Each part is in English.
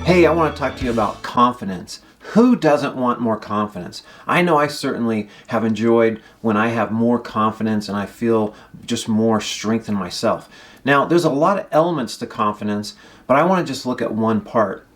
Hey, I want to talk to you about confidence. Who doesn't want more confidence? I know I certainly have enjoyed when I have more confidence and I feel just more strength in myself. Now, there's a lot of elements to confidence, but I want to just look at one part.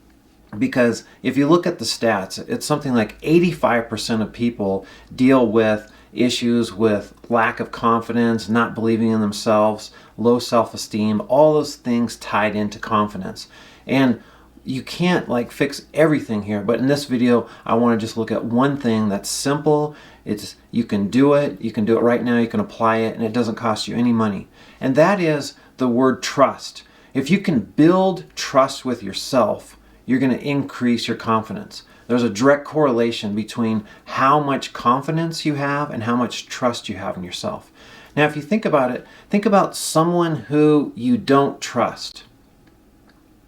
Because if you look at the stats, it's something like 85% of people deal with issues with lack of confidence, not believing in themselves, low self-esteem, all those things tied into confidence. And you can't fix everything here, but in this video I want to just look at one thing that's simple. You can do it right now, you can apply it, and it doesn't cost you any money. And that is the word trust. If you can build trust with yourself, you're going to increase your confidence. There's a direct correlation between how much confidence you have and how much trust you have in yourself. Now, if you think about it, think about someone who you don't trust.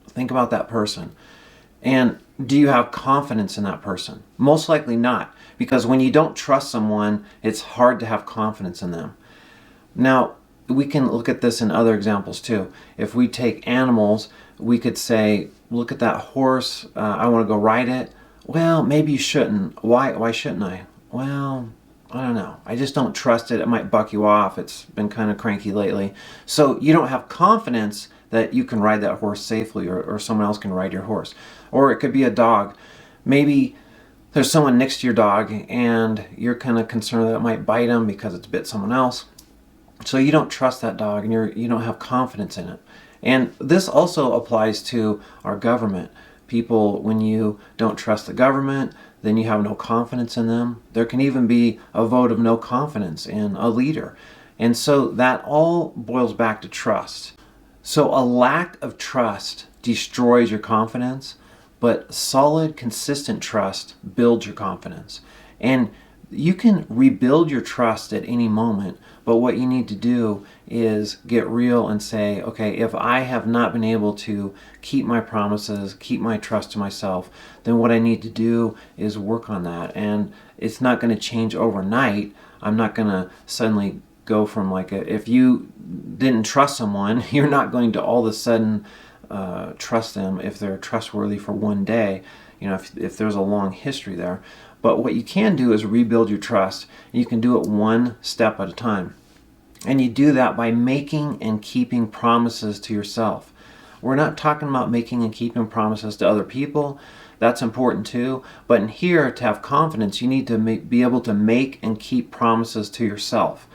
Think about that person. And do you have confidence in that person? Most likely not, because when you don't trust someone, it's hard to have confidence in them. Now, we can look at this in other examples too. If we take animals, we could say, look at that horse, I want to go ride it. Well, maybe you shouldn't. Why shouldn't I? Well, I don't know. I just don't trust it. It might buck you off. It's been kind of cranky lately. So you don't have confidence that you can ride that horse safely, or someone else can ride your horse. Or it could be a dog. Maybe there's someone next to your dog and you're kind of concerned that it might bite him because it's bit someone else. So you don't trust that dog and you don't have confidence in it. And this also applies to our government. People, when you don't trust the government, then you have no confidence in them. There can even be a vote of no confidence in a leader. And so that all boils back to trust. So a lack of trust destroys your confidence, but solid, consistent trust builds your confidence. And you can rebuild your trust at any moment, but what you need to do is get real and say, okay, if I have not been able to keep my promises, keep my trust to myself, then what I need to do is work on that. And it's not going to change overnight. I'm not going to suddenly go from if you didn't trust someone, you're not going to all of a sudden trust them if they're trustworthy for one day, if there's a long history there. But what you can do is rebuild your trust. You can do it one step at a time. And you do that by making and keeping promises to yourself. We're not talking about making and keeping promises to other people. That's important too. But in here, to have confidence, you need to be able to make and keep promises to yourself.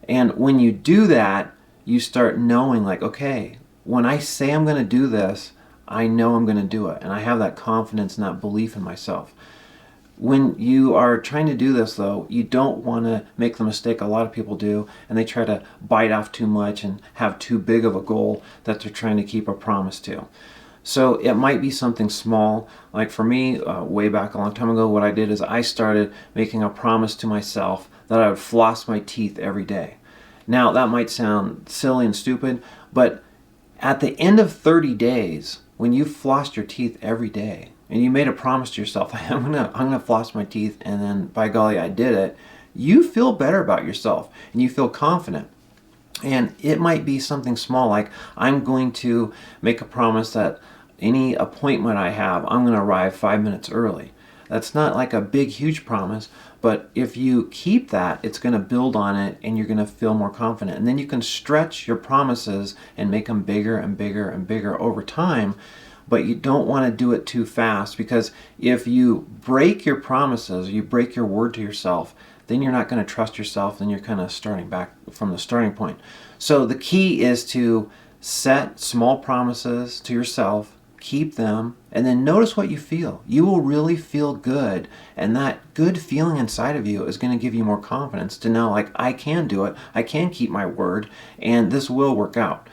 And when you do that, you start knowing okay, when I say I'm going to do this, I know I'm going to do it. And I have that confidence and that belief in myself. When you are trying to do this, though, you don't want to make the mistake a lot of people do, and they try to bite off too much and have too big of a goal that they're trying to keep a promise to. So it might be something small. Like for me, way back a long time ago, what I did is I started making a promise to myself that I would floss my teeth every day. Now, that might sound silly and stupid, but at the end of 30 days, when you flossed your teeth every day, and you made a promise to yourself, I'm gonna floss my teeth, and then by golly, I did it, you feel better about yourself, and you feel confident. And it might be something small, like I'm going to make a promise that any appointment I have, I'm gonna arrive 5 minutes early. That's not like a big, huge promise, but if you keep that, it's going to build on it and you're going to feel more confident. And then you can stretch your promises and make them bigger and bigger and bigger over time, but you don't want to do it too fast, because if you break your promises, you break your word to yourself, then you're not going to trust yourself, then you're kind of starting back from the starting point. So the key is to set small promises to yourself, keep them, and then notice what you feel. You will really feel good, and that good feeling inside of you is going to give you more confidence to know, I can do it, I can keep my word, and this will work out.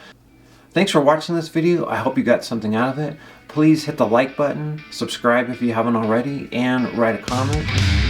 Thanks for watching this video. I hope you got something out of it. Please hit the like button, subscribe if you haven't already, and write a comment.